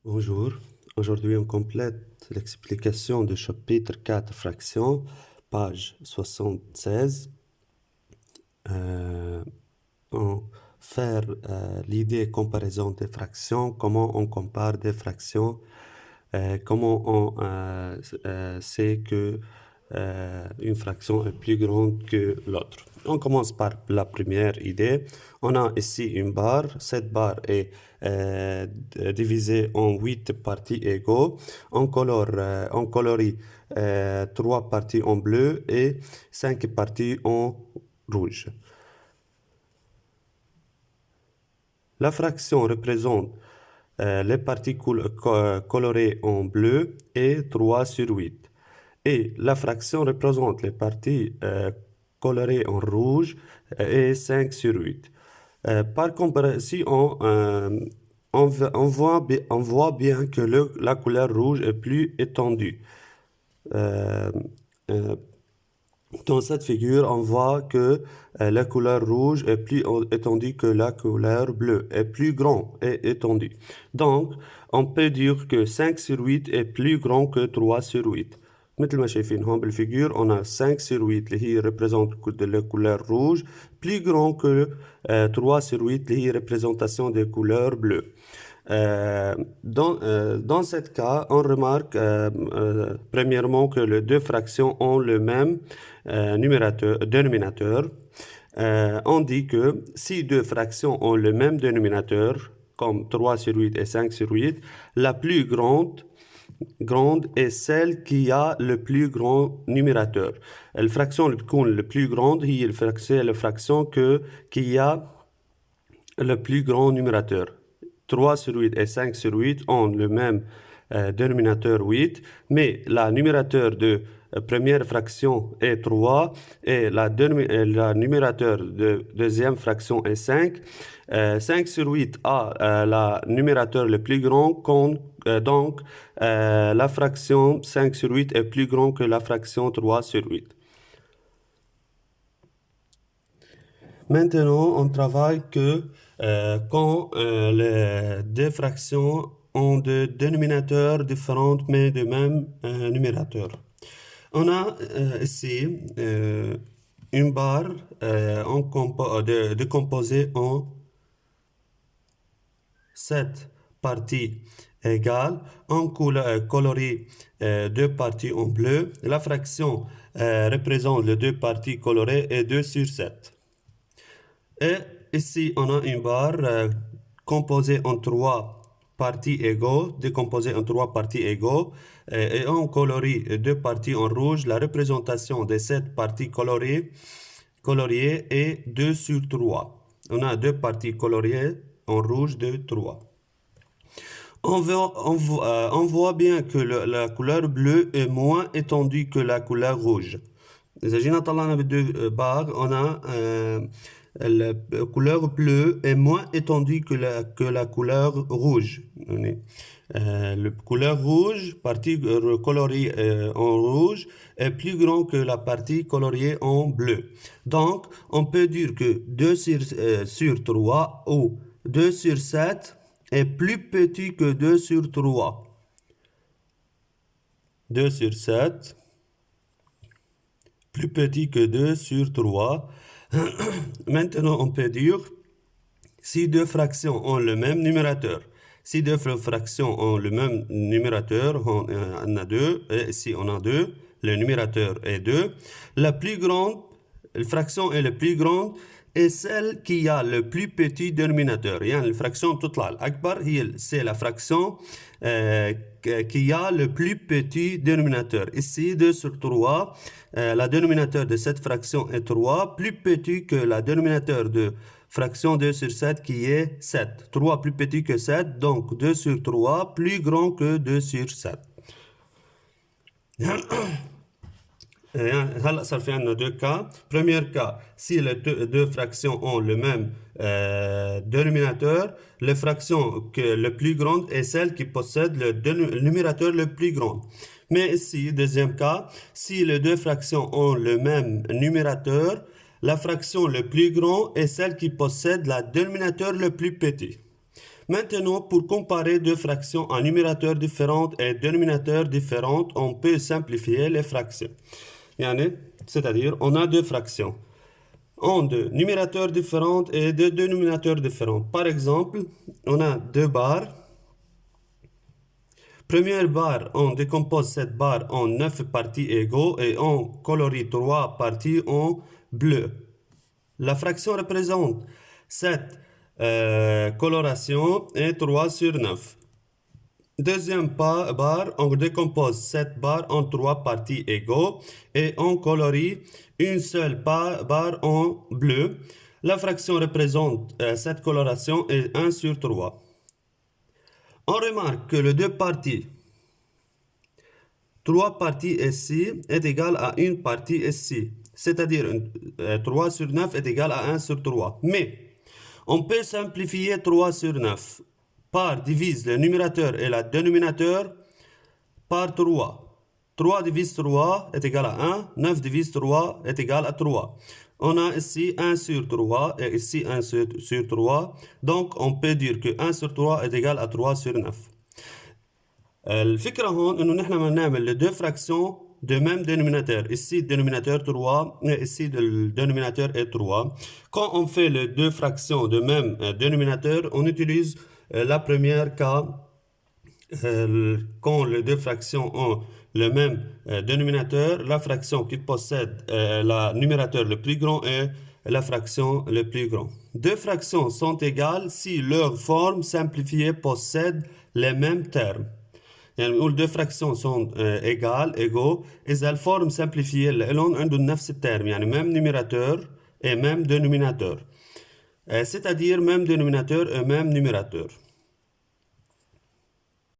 Bonjour, aujourd'hui on complète l'explication du chapitre 4 fractions, page 76. On faire l'idée comparaison des fractions, comment on compare des fractions, comment on sait que une fraction est plus grande que l'autre. On commence par la première idée. On a ici une barre. Cette barre est divisée en 8 parties égaux. On colorie 3 parties en bleu et 5 parties en rouge. La fraction représente les parties colorées en bleu et 3 sur 8. Et la fraction représente les parties colorées en rouge et 5 sur 8. Par comparaison, si on voit bien que la couleur rouge est plus étendue. Euh, euh, Dans cette figure, on voit que la couleur rouge est plus étendue que la couleur bleue, est plus grand et étendue. Donc, on peut dire que 5 sur 8 est plus grand que 3 sur 8. مثل ما شايفين هون بالفيجور on a 5 sur 8 اللي هي représente de la couleur rouge plus grand que 3 sur 8 اللي هي représentation des couleurs bleues. Dans ce cas, on remarque premièrement que les deux fractions ont le même dénominateur. On dit que si deux fractions ont le même dénominateur, comme 3 sur 8 et 5 sur 8, la plus grande est celle qui a le plus grand numérateur. La fraction le plus grande c'est la fraction qui a le plus grand numérateur. 3 sur 8 et 5 sur 8 ont le même dénominateur 8, mais la numérateur de première fraction est 3 et la numérateur de deuxième fraction est 5. 5 sur 8 a la numérateur le plus grand, donc la fraction 5 sur 8 est plus grand que la fraction 3 sur 8. Maintenant, on travaille que quand les deux fractions ont des dénominateurs différents mais de même numérateur. On a ici une barre décomposée en 7 parties égales. On colorie deux parties en bleu. La fraction représente les deux parties colorées et 2 sur 7. Et ici, on a une barre composée en 3 parties égaux, décomposée en 3 parties égaux, et on colorie deux parties en rouge. La représentation de cette partie coloriée est 2 sur 3. On a deux parties coloriées en rouge de 3. On voit bien que la couleur bleue est moins étendue que la couleur rouge. إذا جينا طلعنا بالدو بار on a la couleur bleue est moins étendue que la couleur rouge. La couleur rouge, partie coloriée en rouge, est plus grande que la partie coloriée en bleu. Donc, on peut dire que 2 sur 3 ou 2 sur 7 est plus petit que 2 sur 3. 2 sur 7 plus petit que 2 sur 3. Maintenant, on peut dire si deux fractions ont le même numérateur. Si deux fractions ont le même numérateur, on a 2, et ici on a 2, le numérateur est 2. La plus grande, la fraction est la plus grande, est celle qui a le plus petit dénominateur. يعني الفراكسيون بتطلع الأكبر c'est la fraction qui a le plus petit dénominateur. Ici, 2 sur 3, la dénominateur de cette fraction est 3, plus petit que la dénominateur de fraction 2 sur 7 qui est 7. 3 plus petit que 7, donc 2 sur 3 plus grand que 2 sur 7. هلا صار في عندنا deux cas. Premier cas, si les deux fractions ont le même dénominateur, la fraction le plus grande est celle qui possède le numérateur le plus grand. Mais ici, deuxième cas, si les deux fractions ont le même numérateur, la fraction le plus grand est celle qui possède le dénominateur le plus petit. Maintenant, pour comparer deux fractions à numérateurs différents et dénominateurs différents, on peut simplifier les fractions. C'est-à-dire, on a deux fractions ont deux numérateurs différents et deux dénominateurs différents. Par exemple, on a deux barres. Première barre, on décompose cette barre en 9 parties égaux et on colorie 3 parties en bleu. La fraction représente cette coloration est 3 sur 9. Deuxième barre, on décompose cette barre en 3 parties égaux et on colorie une seule barre en bleu. La fraction représente cette coloration est 1 sur 3. On remarque que les deux parties, 3 parties ici est égal à une partie ici. C'est-à-dire 3 sur 9 est égal à 1 sur 3. Mais on peut simplifier 3 sur 9 par divise le numérateur et le dénominateur par 3. 3 divise 3 est égal à 1. 9 divise 3 est égal à 3. On a ici 1 sur 3 et ici 1 sur 3. Donc on peut dire que 1 sur 3 est égal à 3 sur 9. الفكرة هون انه نحن بدنا نعمل les deux fractions de même dénominateur. Ici, dénominateur 3, et ici, le dénominateur est 3. Quand on fait les deux fractions de même dénominateur, on utilise la première cas quand les deux fractions ont le même dénominateur, la fraction qui possède le numérateur le plus grand est la fraction le plus grand. Deux fractions sont égales si leur forme simplifiée possède les mêmes termes. يعني نقول deux fractions sont égaux إذا الفورم simplifiée لهم عندهم نفس الترم يعني même numérateur et même dénominateur c'est-à-dire même dénominateur et même numérateur